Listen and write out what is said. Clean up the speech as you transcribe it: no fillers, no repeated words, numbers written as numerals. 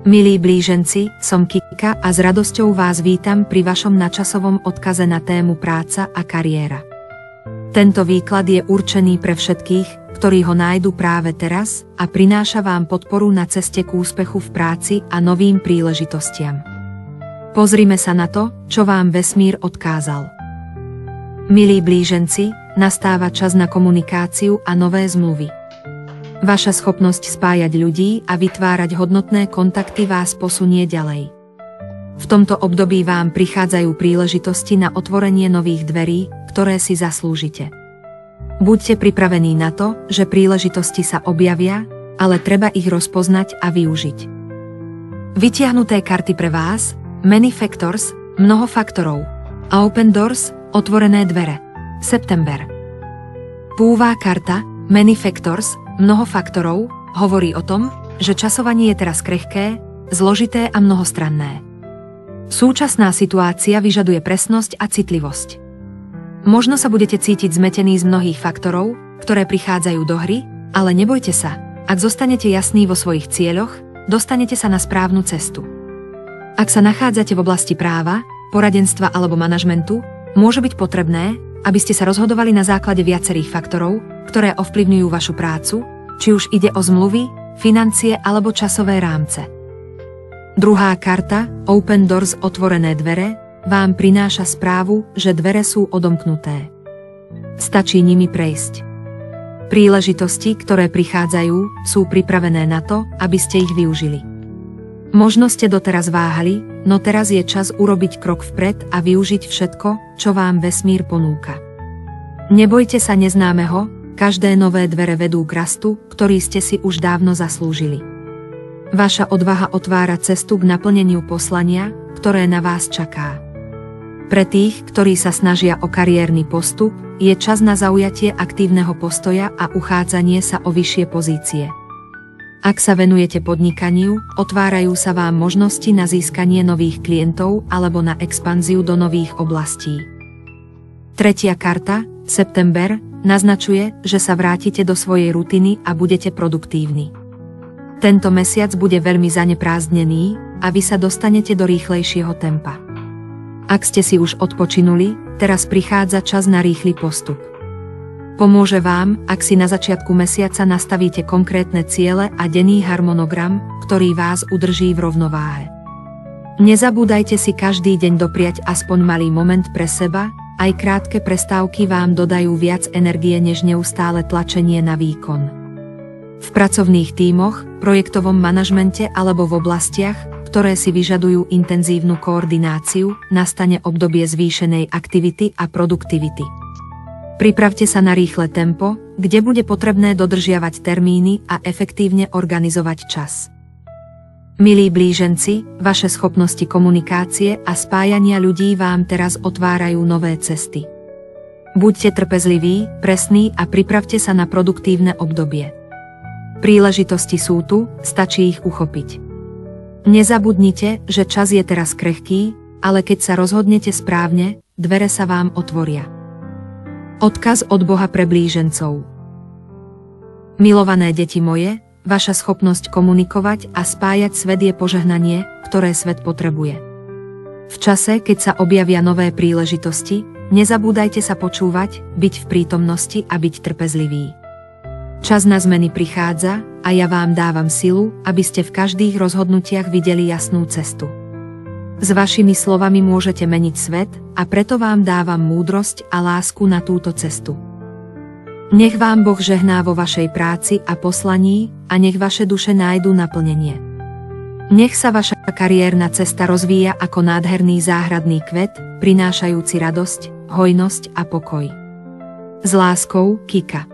Milí blíženci, som Kika a s radosťou vás vítam pri vašom nadčasovom odkaze na tému práca a kariéra. Tento výklad je určený pre všetkých, ktorí ho nájdu práve teraz a prináša vám podporu na ceste k úspechu v práci a novým príležitostiam. Pozrime sa na to, čo vám vesmír odkázal. Milí blíženci, nastáva čas na komunikáciu a nové zmluvy. Vaša schopnosť spájať ľudí a vytvárať hodnotné kontakty vás posunie ďalej. V tomto období vám prichádzajú príležitosti na otvorenie nových dverí, ktoré si zaslúžite. Buďte pripravení na to, že príležitosti sa objavia, ale treba ich rozpoznať a využiť. Vytiahnuté karty pre vás: Many Factors, mnoho faktorov, a Open Doors, otvorené dvere. September. Púvá karta Many Factors, mnoho faktorov, hovorí o tom, že časovanie je teraz krehké, zložité a mnohostranné. Súčasná situácia vyžaduje presnosť a citlivosť. Možno sa budete cítiť zmetení z mnohých faktorov, ktoré prichádzajú do hry, ale nebojte sa, ak zostanete jasní vo svojich cieľoch, dostanete sa na správnu cestu. Ak sa nachádzate v oblasti práva, poradenstva alebo manažmentu, môže byť potrebné, aby ste sa rozhodovali na základe viacerých faktorov, ktoré ovplyvňujú vašu prácu, či už ide o zmluvy, financie alebo časové rámce. Druhá karta, Open Doors, otvorené dvere, vám prináša správu, že dvere sú odomknuté. Stačí nimi prejsť. Príležitosti, ktoré prichádzajú, sú pripravené na to, aby ste ich využili. Možno ste doteraz váhali, no teraz je čas urobiť krok vpred a využiť všetko, čo vám vesmír ponúka. Nebojte sa neznámeho, každé nové dvere vedú k rastu, ktorý ste si už dávno zaslúžili. Vaša odvaha otvára cestu k naplneniu poslania, ktoré na vás čaká. Pre tých, ktorí sa snažia o kariérny postup, je čas na zaujatie aktívneho postoja a uchádzanie sa o vyššie pozície. Ak sa venujete podnikaniu, otvárajú sa vám možnosti na získanie nových klientov alebo na expanziu do nových oblastí. Tretia karta, September, naznačuje, že sa vrátite do svojej rutiny a budete produktívni. Tento mesiac bude veľmi zaneprázdnený a vy sa dostanete do rýchlejšieho tempa. Ak ste si už odpočinuli, teraz prichádza čas na rýchly postup. Pomôže vám, ak si na začiatku mesiaca nastavíte konkrétne ciele a denný harmonogram, ktorý vás udrží v rovnováhe. Nezabúdajte si každý deň dopriať aspoň malý moment pre seba, aj krátke prestávky vám dodajú viac energie než neustále tlačenie na výkon. V pracovných tímoch, projektovom manažmente alebo v oblastiach, ktoré si vyžadujú intenzívnu koordináciu, nastane obdobie zvýšenej aktivity a produktivity. Pripravte sa na rýchle tempo, kde bude potrebné dodržiavať termíny a efektívne organizovať čas. Milí blíženci, vaše schopnosti komunikácie a spájania ľudí vám teraz otvárajú nové cesty. Buďte trpezliví, presní a pripravte sa na produktívne obdobie. Príležitosti sú tu, stačí ich uchopiť. Nezabudnite, že čas je teraz krehký, ale keď sa rozhodnete správne, dvere sa vám otvoria. Odkaz od Boha pre blížencov. Milované deti moje, vaša schopnosť komunikovať a spájať svet je požehnanie, ktoré svet potrebuje. V čase, keď sa objavia nové príležitosti, nezabúdajte sa počúvať, byť v prítomnosti a byť trpezlivý. Čas na zmeny prichádza a ja vám dávam silu, aby ste v každých rozhodnutiach videli jasnú cestu. S vašimi slovami môžete meniť svet a preto vám dávam múdrosť a lásku na túto cestu. Nech vám Boh žehná vo vašej práci a poslaní a nech vaše duše nájdu naplnenie. Nech sa vaša kariérna cesta rozvíja ako nádherný záhradný kvet, prinášajúci radosť, hojnosť a pokoj. S láskou, Kika.